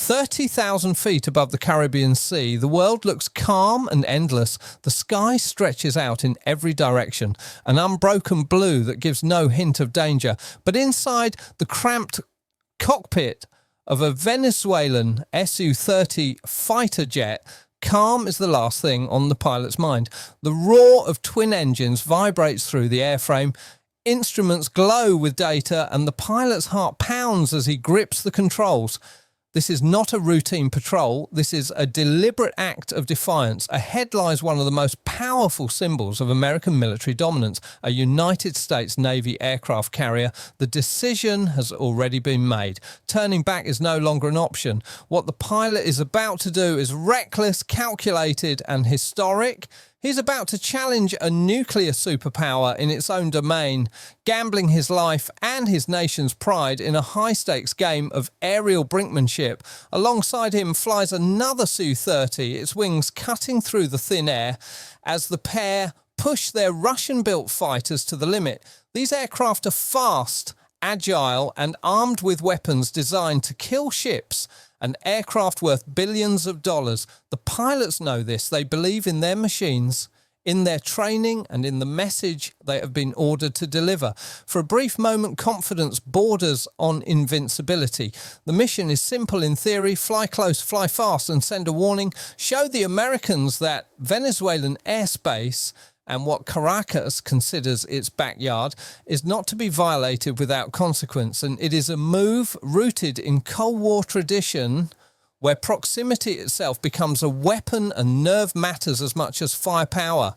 30,000 feet above the Caribbean Sea, the world looks calm and endless. The sky stretches out in every direction, an unbroken blue that gives no hint of danger. But inside the cramped cockpit of a Venezuelan Su-30 fighter jet, calm is the last thing on the pilot's mind. The roar of twin engines vibrates through the airframe. Instruments glow with data, and the pilot's heart pounds as he grips the controls. This is not a routine patrol. This is a deliberate act of defiance. Ahead lies one of the most powerful symbols of American military dominance, a United States Navy aircraft carrier. The decision has already been made. Turning back is no longer an option. What the pilot is about to do is reckless, calculated, and historic. He's about to challenge a nuclear superpower in its own domain, gambling his life and his nation's pride in a high-stakes game of aerial brinkmanship. Alongside him flies another Su-30, its wings cutting through the thin air as the pair push their Russian-built fighters to the limit. These aircraft are fast, agile, and armed with weapons designed to kill ships, an aircraft worth billions of dollars. The pilots know this. They believe in their machines, in their training, and in the message they have been ordered to deliver. For a brief moment, confidence borders on invincibility. The mission is simple in theory: fly close, fly fast, and send a warning. Show the Americans that Venezuelan airspace, and what Caracas considers its backyard, is not to be violated without consequence. And it is a move rooted in Cold War tradition, where proximity itself becomes a weapon and nerve matters as much as firepower.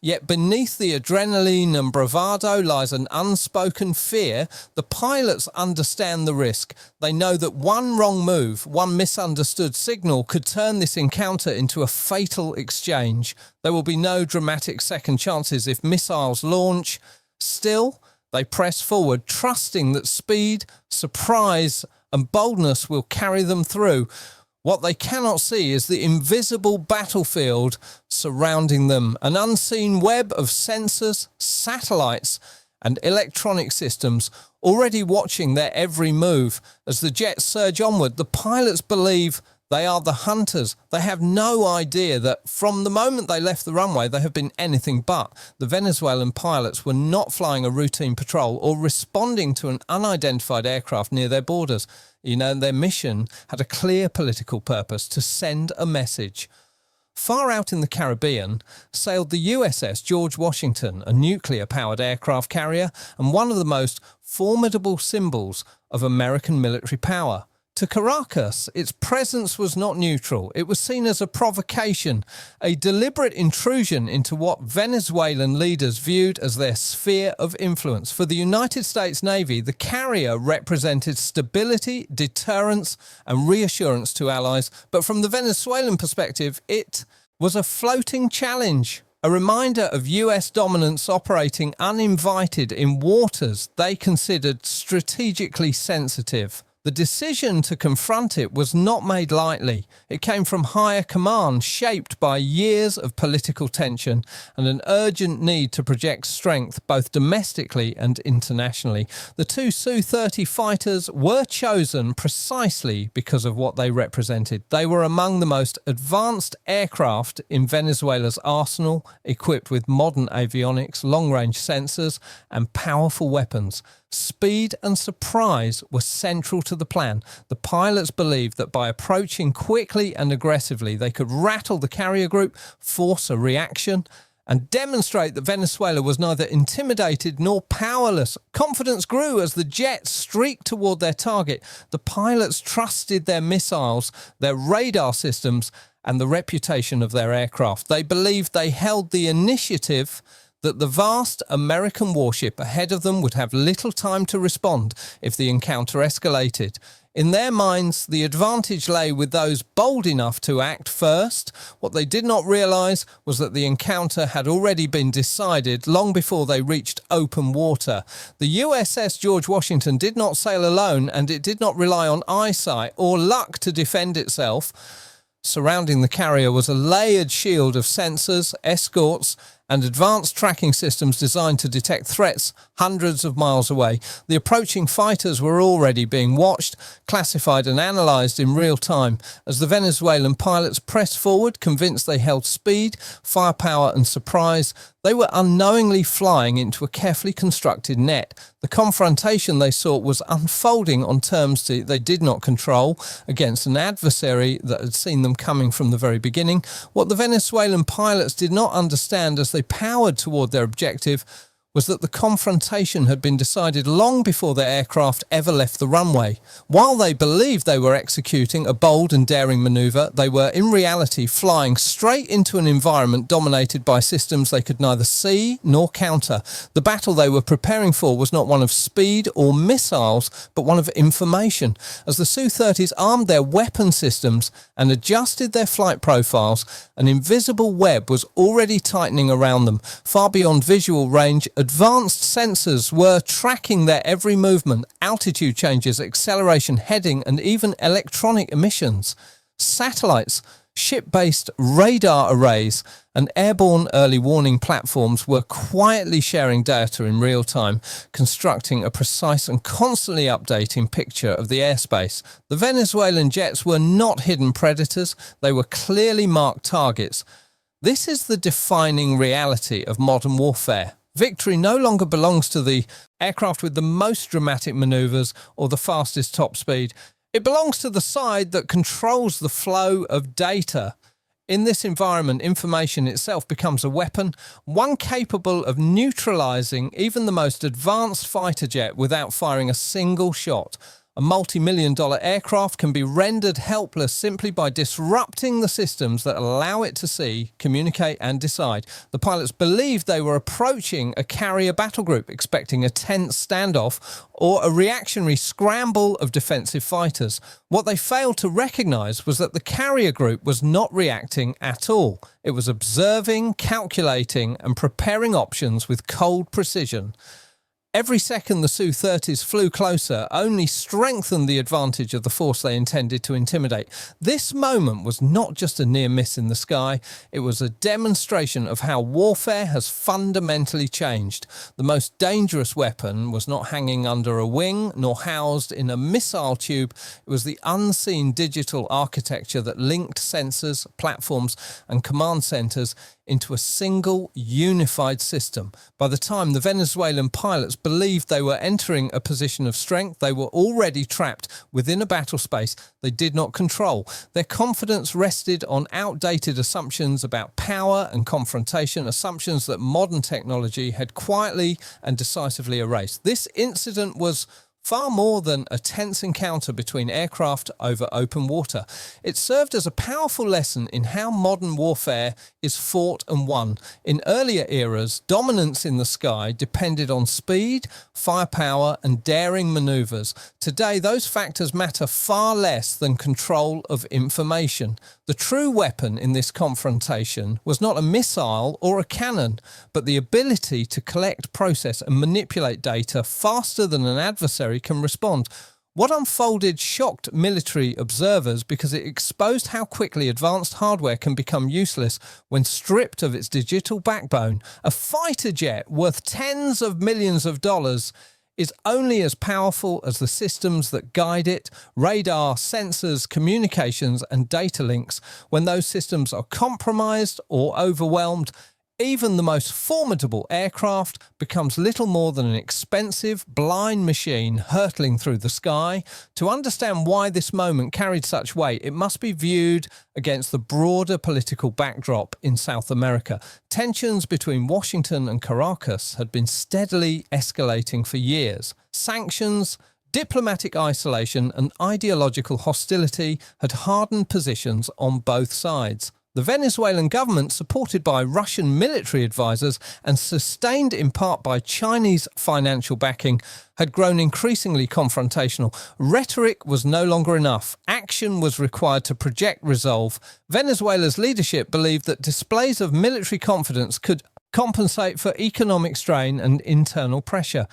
Yet beneath the adrenaline and bravado lies an unspoken fear. The pilots understand the risk. They know that one wrong move, one misunderstood signal, could turn this encounter into a fatal exchange. There will be no dramatic second chances if missiles launch. Still, they press forward, trusting that speed, surprise, and boldness will carry them through. What they cannot see is the invisible battlefield surrounding them, an unseen web of sensors, satellites, and electronic systems already watching their every move. As the jets surge onward, the pilots believe they are the hunters. They have no idea that from the moment they left the runway, they have been anything but. The Venezuelan pilots were not flying a routine patrol or responding to an unidentified aircraft near their borders. You know, their mission had a clear political purpose: to send a message. Far out in the Caribbean sailed the USS George Washington, a nuclear-powered aircraft carrier and one of the most formidable symbols of American military power. To Caracas, its presence was not neutral. It was seen as a provocation, a deliberate intrusion into what Venezuelan leaders viewed as their sphere of influence. For the United States Navy, the carrier represented stability, deterrence, and reassurance to allies. But from the Venezuelan perspective, it was a floating challenge, a reminder of US dominance operating uninvited in waters they considered strategically sensitive. The decision to confront it was not made lightly. It came from higher command, shaped by years of political tension and an urgent need to project strength both domestically and internationally. The two Su-30 fighters were chosen precisely because of what they represented. They were among the most advanced aircraft in Venezuela's arsenal, equipped with modern avionics, long-range sensors, and powerful weapons. Speed and surprise were central to the plan. The pilots believed that by approaching quickly and aggressively, they could rattle the carrier group, force a reaction, and demonstrate that Venezuela was neither intimidated nor powerless. Confidence grew as the jets streaked toward their target. The pilots trusted their missiles, their radar systems, and the reputation of their aircraft. They believed they held the initiative, that the vast American warship ahead of them would have little time to respond if the encounter escalated. In their minds, the advantage lay with those bold enough to act first. What they did not realise was that the encounter had already been decided long before they reached open water. The USS George Washington did not sail alone, and it did not rely on eyesight or luck to defend itself. Surrounding the carrier was a layered shield of sensors, escorts, and advanced tracking systems designed to detect threats hundreds of miles away. The approaching fighters were already being watched, classified and analysed in real time as the Venezuelan pilots pressed forward, convinced they held speed, firepower and surprise. They were unknowingly flying into a carefully constructed net. The confrontation they sought was unfolding on terms they did not control against an adversary that had seen them coming from the very beginning. What the Venezuelan pilots did not understand as they powered toward their objective was that the confrontation had been decided long before their aircraft ever left the runway. While they believed they were executing a bold and daring manoeuvre, they were in reality flying straight into an environment dominated by systems they could neither see nor counter. The battle they were preparing for was not one of speed or missiles, but one of information. As the Su-30s armed their weapon systems and adjusted their flight profiles, an invisible web was already tightening around them, far beyond visual range. Advanced sensors were tracking their every movement, altitude changes, acceleration, heading, and even electronic emissions. Satellites, ship-based radar arrays, and airborne early warning platforms were quietly sharing data in real time, constructing a precise and constantly updating picture of the airspace. The Venezuelan jets were not hidden predators, they were clearly marked targets. This is the defining reality of modern warfare. Victory no longer belongs to the aircraft with the most dramatic manoeuvres or the fastest top speed. It belongs to the side that controls the flow of data. In this environment, information itself becomes a weapon, one capable of neutralizing even the most advanced fighter jet without firing a single shot. A multi-million-dollar aircraft can be rendered helpless simply by disrupting the systems that allow it to see, communicate and decide. The pilots believed they were approaching a carrier battle group, expecting a tense standoff or a reactionary scramble of defensive fighters. What they failed to recognize was that the carrier group was not reacting at all. It was observing, calculating and preparing options with cold precision. Every second the Su-30s flew closer only strengthened the advantage of the force they intended to intimidate. This moment was not just a near miss in the sky, it was a demonstration of how warfare has fundamentally changed. The most dangerous weapon was not hanging under a wing nor housed in a missile tube. It was the unseen digital architecture that linked sensors, platforms and command centers into a single unified system. By the time the Venezuelan pilots believed they were entering a position of strength, they were already trapped within a battle space they did not control. Their confidence rested on outdated assumptions about power and confrontation, assumptions that modern technology had quietly and decisively erased. This incident was far more than a tense encounter between aircraft over open water. It served as a powerful lesson in how modern warfare is fought and won. In earlier eras, dominance in the sky depended on speed, firepower and daring maneuvers. Today, those factors matter far less than control of information. The true weapon in this confrontation was not a missile or a cannon, but the ability to collect, process and manipulate data faster than an adversary can respond. What unfolded shocked military observers because it exposed how quickly advanced hardware can become useless when stripped of its digital backbone. A fighter jet worth tens of millions of dollars is only as powerful as the systems that guide it, radar, sensors, communications and data links. When those systems are compromised or overwhelmed, even the most formidable aircraft becomes little more than an expensive, blind machine hurtling through the sky. To understand why this moment carried such weight, it must be viewed against the broader political backdrop in South America. Tensions between Washington and Caracas had been steadily escalating for years. Sanctions, diplomatic isolation and ideological hostility had hardened positions on both sides. The Venezuelan government, supported by Russian military advisors and sustained in part by Chinese financial backing, had grown increasingly confrontational. Rhetoric was no longer enough. Action was required to project resolve. Venezuela's leadership believed that displays of military confidence could compensate for economic strain and internal pressure.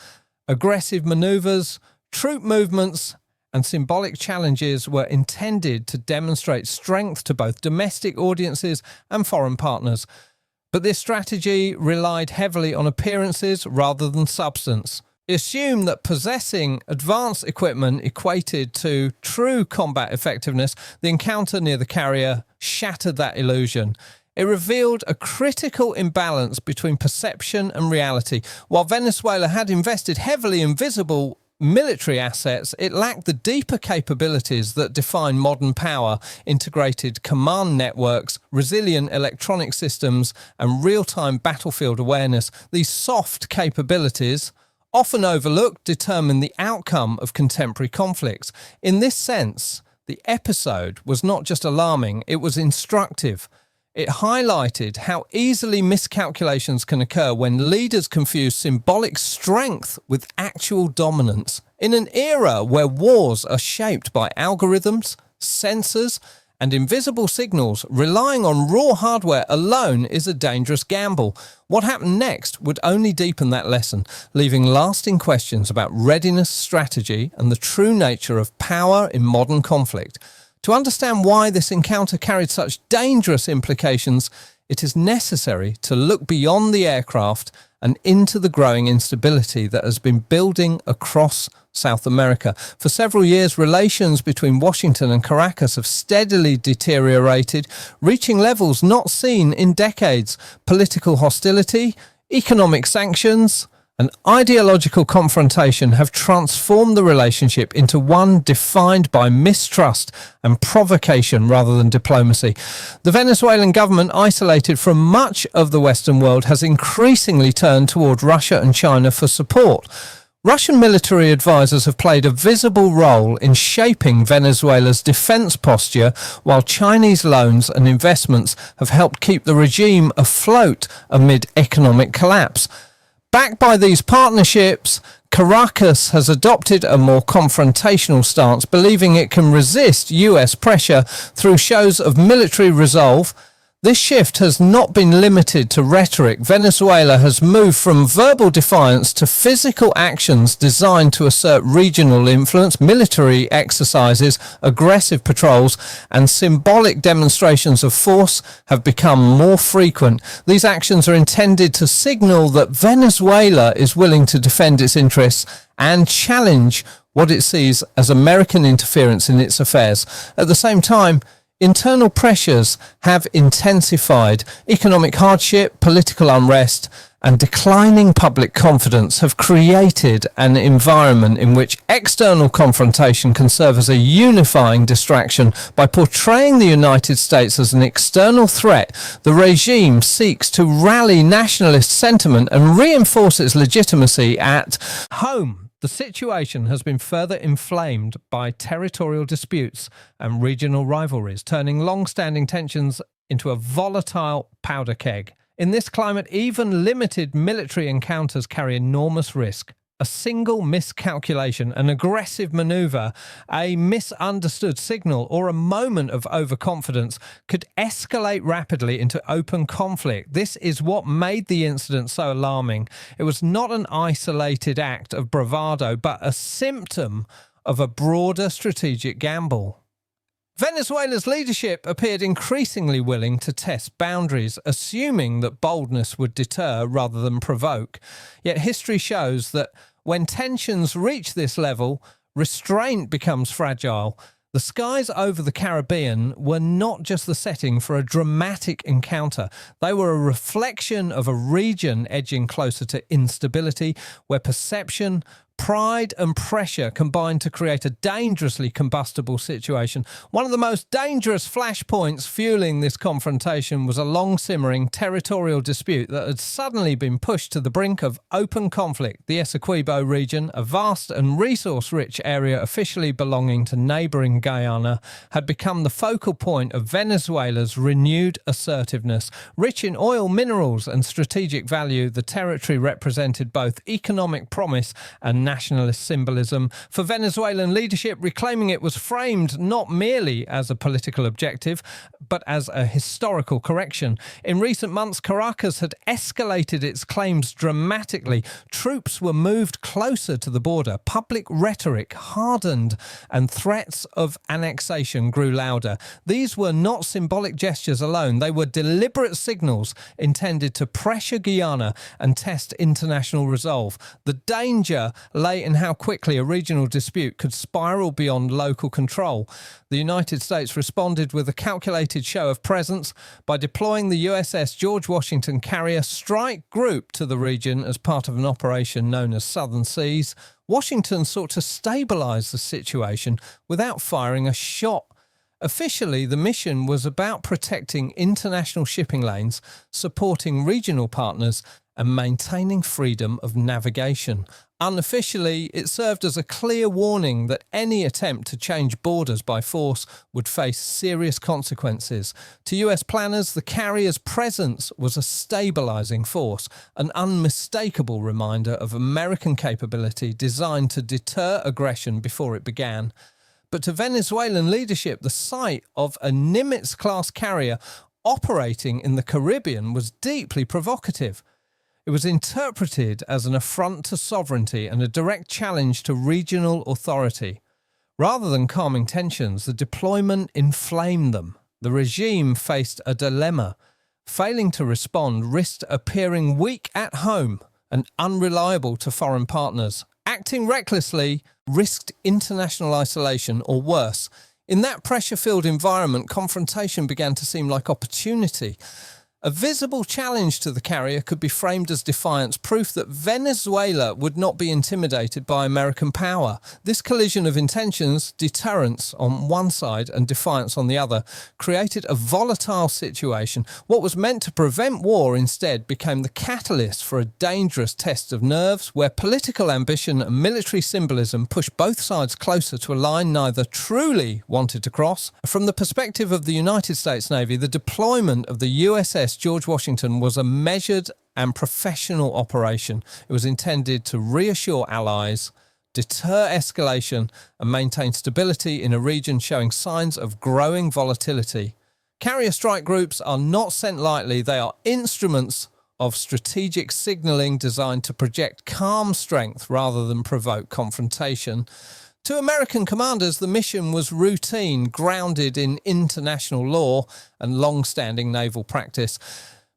Aggressive maneuvers, troop movements, and symbolic challenges were intended to demonstrate strength to both domestic audiences and foreign partners. But this strategy relied heavily on appearances rather than substance. It assumed that possessing advanced equipment equated to true combat effectiveness. The encounter near the carrier shattered that illusion. It revealed a critical imbalance between perception and reality. While Venezuela had invested heavily in visible military assets, it lacked the deeper capabilities that define modern power: integrated command networks, resilient electronic systems, and real-time battlefield awareness. These soft capabilities, often overlooked, determine the outcome of contemporary conflicts. In this sense, the episode was not just alarming, it was instructive. It highlighted how easily miscalculations can occur when leaders confuse symbolic strength with actual dominance. In an era where wars are shaped by algorithms, sensors, and invisible signals, relying on raw hardware alone is a dangerous gamble. What happened next would only deepen that lesson, leaving lasting questions about readiness, strategy, and the true nature of power in modern conflict. To understand why this encounter carried such dangerous implications, it is necessary to look beyond the aircraft and into the growing instability that has been building across South America. For several years, relations between Washington and Caracas have steadily deteriorated, reaching levels not seen in decades. Political hostility, economic sanctions, and ideological confrontation have transformed the relationship into one defined by mistrust and provocation rather than diplomacy. The Venezuelan government, isolated from much of the Western world, has increasingly turned toward Russia and China for support. Russian military advisors have played a visible role in shaping Venezuela's defense posture, while Chinese loans and investments have helped keep the regime afloat amid economic collapse. Backed by these partnerships, Caracas has adopted a more confrontational stance, believing it can resist US pressure through shows of military resolve. This shift has not been limited to rhetoric. Venezuela has moved from verbal defiance to physical actions designed to assert regional influence. Military exercises, aggressive patrols, and symbolic demonstrations of force have become more frequent. These actions are intended to signal that Venezuela is willing to defend its interests and challenge what it sees as American interference in its affairs. At the same time, internal pressures have intensified. Economic hardship, political unrest, and declining public confidence have created an environment in which external confrontation can serve as a unifying distraction. By portraying the United States as an external threat, the regime seeks to rally nationalist sentiment and reinforce its legitimacy at home. The situation has been further inflamed by territorial disputes and regional rivalries, turning long-standing tensions into a volatile powder keg. In this climate, even limited military encounters carry enormous risk. A single miscalculation, an aggressive maneuver, a misunderstood signal, or a moment of overconfidence could escalate rapidly into open conflict. This is what made the incident so alarming. It was not an isolated act of bravado, but a symptom of a broader strategic gamble. Venezuela's leadership appeared increasingly willing to test boundaries, assuming that boldness would deter rather than provoke. Yet history shows that when tensions reach this level, restraint becomes fragile. The skies over the Caribbean were not just the setting for a dramatic encounter. They were a reflection of a region edging closer to instability, where perception, pride and pressure combined to create a dangerously combustible situation. One of the most dangerous flashpoints fueling this confrontation was a long-simmering territorial dispute that had suddenly been pushed to the brink of open conflict. The Essequibo region, a vast and resource-rich area officially belonging to neighbouring Guyana, had become the focal point of Venezuela's renewed assertiveness. Rich in oil, minerals and strategic value, the territory represented both economic promise and nationalist symbolism for Venezuelan leadership, reclaiming it was framed not merely as a political objective, but as a historical correction. In recent months, Caracas had escalated its claims dramatically. Troops were moved closer to the border. Public rhetoric hardened, and threats of annexation grew louder. These were not symbolic gestures alone. They were deliberate signals intended to pressure Guyana and test international resolve. The danger lay in how quickly a regional dispute could spiral beyond local control. The United States responded with a calculated show of presence by deploying the USS George Washington carrier strike group to the region as part of an operation known as Southern Seas. Washington sought to stabilise the situation without firing a shot. Officially, the mission was about protecting international shipping lanes, supporting regional partners, and maintaining freedom of navigation. Unofficially, it served as a clear warning that any attempt to change borders by force would face serious consequences. To US planners, the carrier's presence was a stabilising force, an unmistakable reminder of American capability designed to deter aggression before it began. But to Venezuelan leadership, the sight of a Nimitz-class carrier operating in the Caribbean was deeply provocative. It was interpreted as an affront to sovereignty and a direct challenge to regional authority. Rather than calming tensions, the deployment inflamed them. The regime faced a dilemma. Failing to respond risked appearing weak at home and unreliable to foreign partners. Acting recklessly risked international isolation, or worse. In that pressure-filled environment, confrontation began to seem like opportunity. A visible challenge to the carrier could be framed as defiance, proof that Venezuela would not be intimidated by American power. This collision of intentions, deterrence on one side and defiance on the other, created a volatile situation. What was meant to prevent war instead became the catalyst for a dangerous test of nerves, where political ambition and military symbolism pushed both sides closer to a line neither truly wanted to cross. From the perspective of the United States Navy, the deployment of the USS George Washington was a measured and professional operation. It was intended to reassure allies, deter escalation, and maintain stability in a region showing signs of growing volatility. Carrier strike groups are not sent lightly. They are instruments of strategic signalling designed to project calm strength rather than provoke confrontation. To American commanders, the mission was routine, grounded in international law and long-standing naval practice.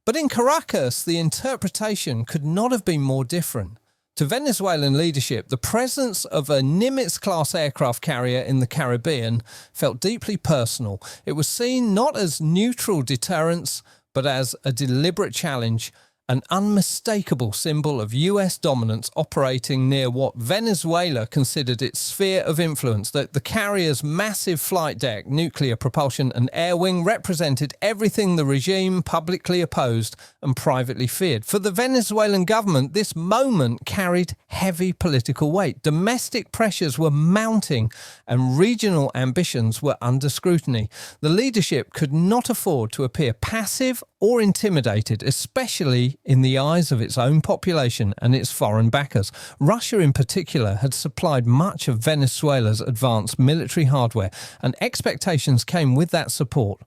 But in Caracas, the interpretation could not have been more different. To Venezuelan leadership, the presence of a Nimitz-class aircraft carrier in the Caribbean felt deeply personal. It was seen not as neutral deterrence, but as a deliberate challenge, an unmistakable symbol of US dominance operating near what Venezuela considered its sphere of influence. That the carrier's massive flight deck, nuclear propulsion and air wing represented everything the regime publicly opposed and privately feared. For the Venezuelan government, this moment carried heavy political weight. Domestic pressures were mounting and regional ambitions were under scrutiny. The leadership could not afford to appear passive or intimidated, especially in the eyes of its own population and its foreign backers. Russia in particular had supplied much of Venezuela's advanced military hardware, and expectations came with that support.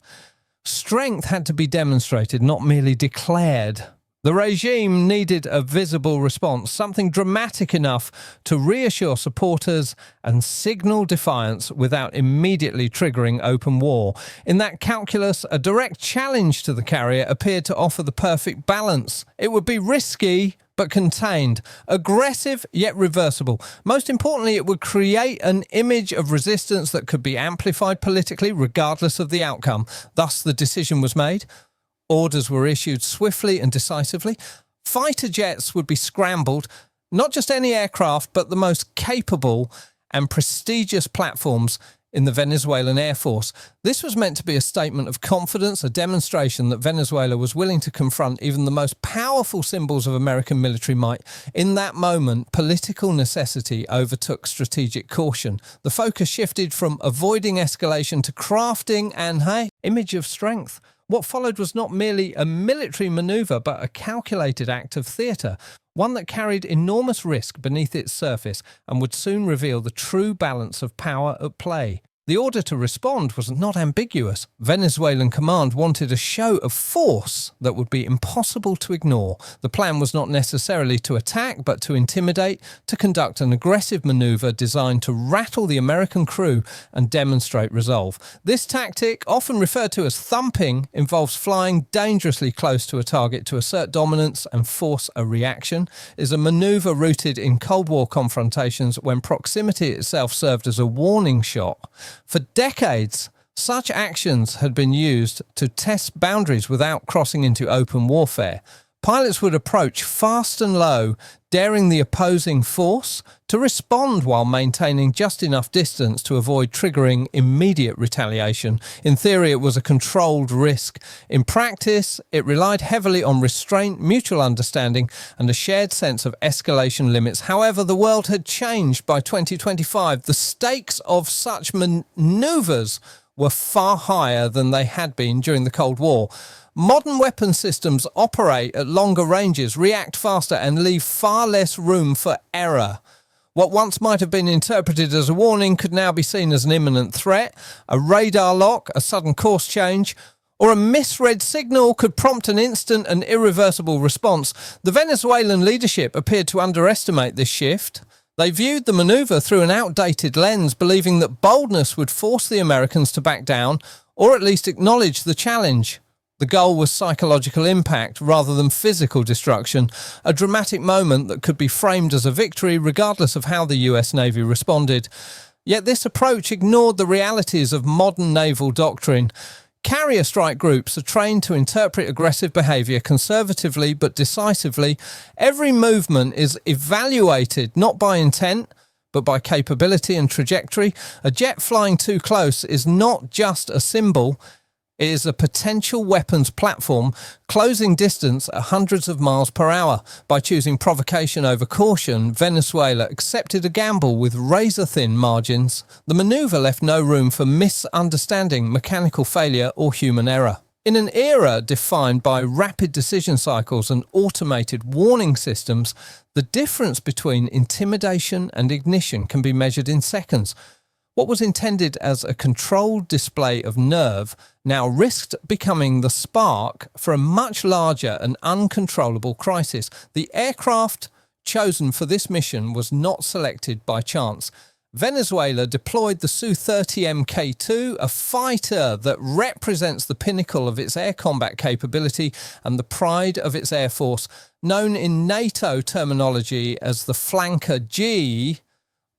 Strength had to be demonstrated, not merely declared. The regime needed a visible response, something dramatic enough to reassure supporters and signal defiance without immediately triggering open war. In that calculus, a direct challenge to the carrier appeared to offer the perfect balance. It would be risky but contained, aggressive yet reversible. Most importantly, it would create an image of resistance that could be amplified politically regardless of the outcome. Thus, the decision was made. Orders were issued swiftly and decisively. Fighter jets would be scrambled, not just any aircraft, but the most capable and prestigious platforms in the Venezuelan Air Force. This was meant to be a statement of confidence, a demonstration that Venezuela was willing to confront even the most powerful symbols of American military might. In that moment, political necessity overtook strategic caution. The focus shifted from avoiding escalation to crafting an image of strength. What followed was not merely a military manoeuvre, but a calculated act of theatre, one that carried enormous risk beneath its surface and would soon reveal the true balance of power at play. The order to respond was not ambiguous. Venezuelan command wanted a show of force that would be impossible to ignore. The plan was not necessarily to attack, but to intimidate, to conduct an aggressive manoeuvre designed to rattle the American crew and demonstrate resolve. This tactic, often referred to as thumping, involves flying dangerously close to a target to assert dominance and force a reaction. It is a manoeuvre rooted in Cold War confrontations when proximity itself served as a warning shot. For decades, such actions had been used to test boundaries without crossing into open warfare. Pilots would approach fast and low, daring the opposing force to respond while maintaining just enough distance to avoid triggering immediate retaliation. In theory, it was a controlled risk. In practice, it relied heavily on restraint, mutual understanding, and a shared sense of escalation limits. However, the world had changed by 2025. The stakes of such maneuvers were far higher than they had been during the Cold War. Modern weapon systems operate at longer ranges, react faster, and leave far less room for error. What once might have been interpreted as a warning could now be seen as an imminent threat. A radar lock, a sudden course change, or a misread signal could prompt an instant and irreversible response. The Venezuelan leadership appeared to underestimate this shift. They viewed the manoeuvre through an outdated lens, believing that boldness would force the Americans to back down, or at least acknowledge the challenge. The goal was psychological impact rather than physical destruction, a dramatic moment that could be framed as a victory regardless of how the US Navy responded. Yet this approach ignored the realities of modern naval doctrine. Carrier strike groups are trained to interpret aggressive behaviour conservatively but decisively. Every movement is evaluated not by intent, but by capability and trajectory. A jet flying too close is not just a symbol. It is a potential weapons platform closing distance at hundreds of miles per hour. By choosing provocation over caution, Venezuela accepted a gamble with razor-thin margins. The manoeuvre left no room for misunderstanding, mechanical failure, or human error. In an era defined by rapid decision cycles and automated warning systems, the difference between intimidation and ignition can be measured in seconds. What was intended as a controlled display of nerve now risked becoming the spark for a much larger and uncontrollable crisis. The aircraft chosen for this mission was not selected by chance. Venezuela deployed the Su-30 Mk2, a fighter that represents the pinnacle of its air combat capability and the pride of its air force. Known in NATO terminology as the Flanker G,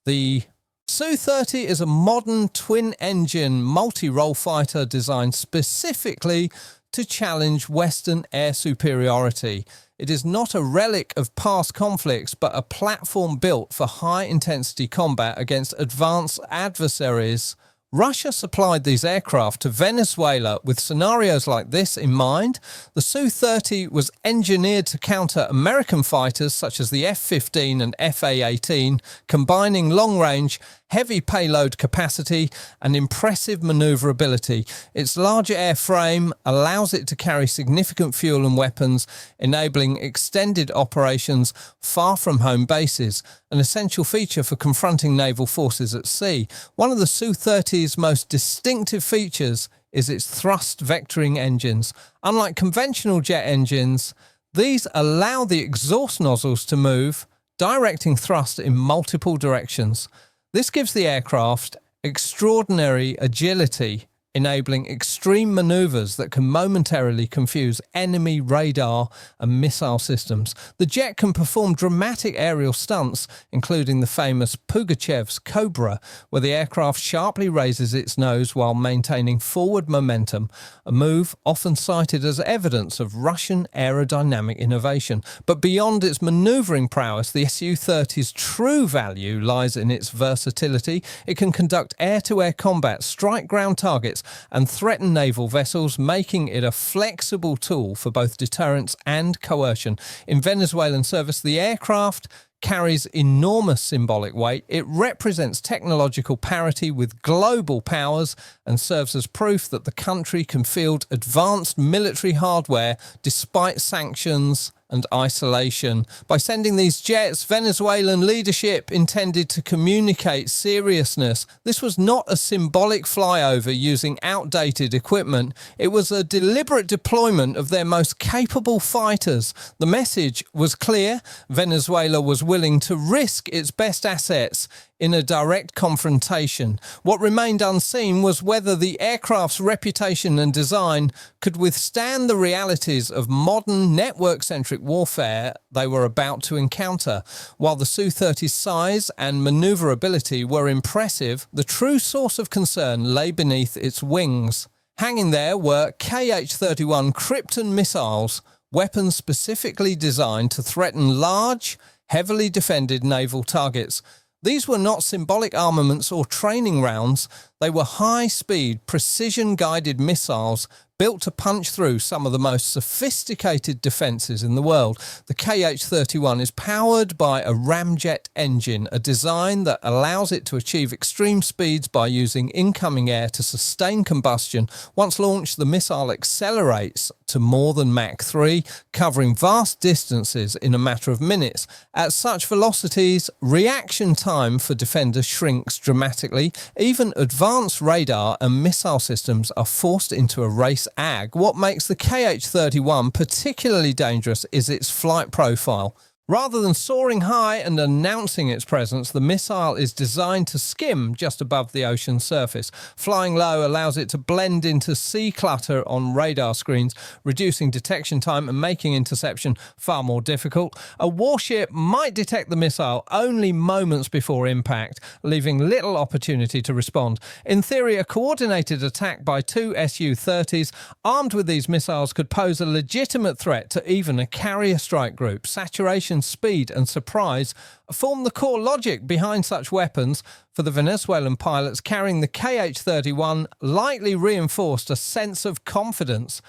the Su-30 is a modern twin-engine multi-role fighter designed specifically to challenge Western air superiority. It is not a relic of past conflicts, but a platform built for high-intensity combat against advanced adversaries. Russia supplied these aircraft to Venezuela with scenarios like this in mind. The Su-30 was engineered to counter American fighters such as the F-15 and F-A-18, combining long-range, heavy payload capacity and impressive maneuverability. Its larger airframe allows it to carry significant fuel and weapons, enabling extended operations far from home bases, an essential feature for confronting naval forces at sea. One of the Su-30's most distinctive features is its thrust vectoring engines. Unlike conventional jet engines, these allow the exhaust nozzles to move, directing thrust in multiple directions. This gives the aircraft extraordinary agility, enabling extreme maneuvers that can momentarily confuse enemy radar and missile systems. The jet can perform dramatic aerial stunts, including the famous Pugachev's Cobra, where the aircraft sharply raises its nose while maintaining forward momentum, a move often cited as evidence of Russian aerodynamic innovation. But beyond its maneuvering prowess, the Su-30's true value lies in its versatility. It can conduct air-to-air combat, strike ground targets, and threaten naval vessels, making it a flexible tool for both deterrence and coercion. In Venezuelan service, the aircraft carries enormous symbolic weight. It represents technological parity with global powers and serves as proof that the country can field advanced military hardware despite sanctions and isolation. By sending these jets, Venezuelan leadership intended to communicate seriousness. This was not a symbolic flyover using outdated equipment. It was a deliberate deployment of their most capable fighters. The message was clear. Venezuela was willing to risk its best assets in a direct confrontation. What remained unseen was whether the aircraft's reputation and design could withstand the realities of modern network-centric warfare they were about to encounter. While the Su-30's size and maneuverability were impressive, the true source of concern lay beneath its wings. Hanging there were Kh-31 Krypton missiles, weapons specifically designed to threaten large, heavily defended naval targets. These were not symbolic armaments or training rounds. They were high-speed, precision-guided missiles built to punch through some of the most sophisticated defences in the world. The Kh-31 is powered by a ramjet engine, a design that allows it to achieve extreme speeds by using incoming air to sustain combustion. Once launched, the missile accelerates to more than Mach 3, covering vast distances in a matter of minutes. At such velocities, reaction time for defenders shrinks dramatically. Even advanced radar and missile systems are forced into a race ag. What makes the Kh-31 particularly dangerous is its flight profile. Rather than soaring high and announcing its presence, the missile is designed to skim just above the ocean's surface. Flying low allows it to blend into sea clutter on radar screens, reducing detection time and making interception far more difficult. A warship might detect the missile only moments before impact, leaving little opportunity to respond. In theory, a coordinated attack by two Su-30s armed with these missiles could pose a legitimate threat to even a carrier strike group. Saturation, speed and surprise form the core logic behind such weapons. For the Venezuelan pilots carrying the Kh-31 likely reinforced a sense of confidence.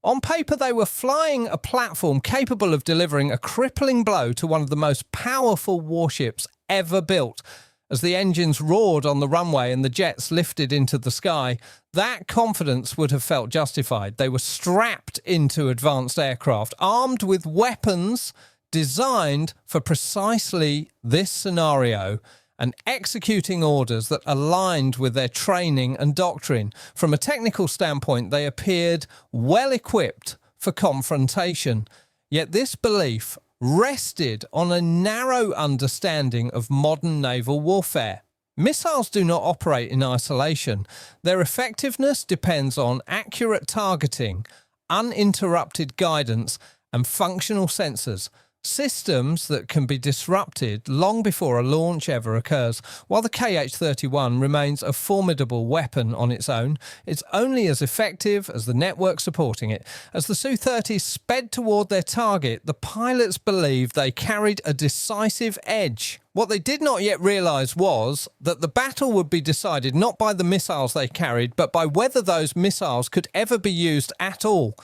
On paper, they were flying a platform capable of delivering a crippling blow to one of the most powerful warships ever built. As the engines roared on the runway and the jets lifted into the sky, that confidence would have felt justified. They were strapped into advanced aircraft, armed with weapons designed for precisely this scenario, and executing orders that aligned with their training and doctrine. From a technical standpoint, they appeared well equipped for confrontation. Yet this belief rested on a narrow understanding of modern naval warfare. Missiles do not operate in isolation. Their effectiveness depends on accurate targeting, uninterrupted guidance, and functional sensors. Systems that can be disrupted long before a launch ever occurs. While the Kh-31 remains a formidable weapon on its own, it's only as effective as the network supporting it. As the Su-30s sped toward their target, the pilots believed they carried a decisive edge. What they did not yet realise was that the battle would be decided not by the missiles they carried, but by whether those missiles could ever be used at all.